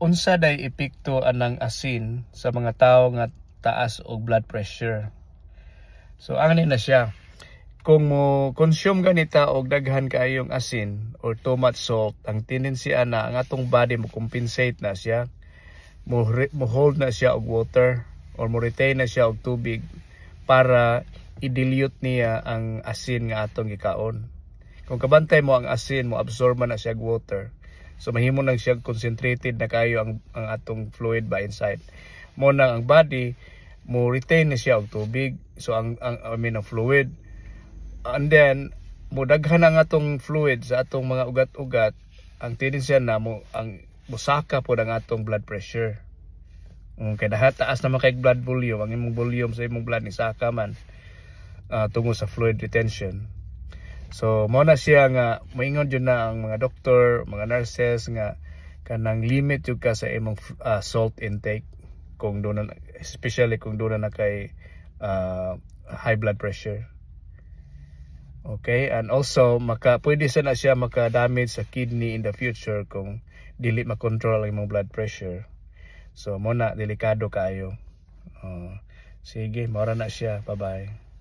unsa day epekto anang asin sa mga tawo nga taas og blood pressure. So ani na siya. Kung mo consume ganita og daghan kaayong asin or too much salt, ang tendency ana ang atong body mo compensate na siya. Mo hold na siya og water or mo retain na siya og tubig para i-dilute niya ang asin nga atong gikaon. Kung kabantay mo ang asin, mo absorb man na siya og water. So mahimo nang siya concentrated na kayo ang atong fluid ba inside. Mo nang ang body mo retain na siya og tubig. So ang fluid, and then mo daghan ang atong fluid sa atong mga ugat-ugat, ang tendency na mo ang musaka pod ang atong blood pressure. Kay taas naman kay blood volume, ang imong volume sa imong blood ni saka man tungod sa fluid retention. So mo na siya nga moingon jud na ang mga doktor, mga nurses nga kanang limit jud ka sa imong salt intake kung doon na, especially kung doon na kay high blood pressure. Okay, and also pwede sana siya maka-damage sa kidney in the future kung dili makontrol ang imong blood pressure. So mo na delikado kayo. Sige, mora na siya. Bye-bye.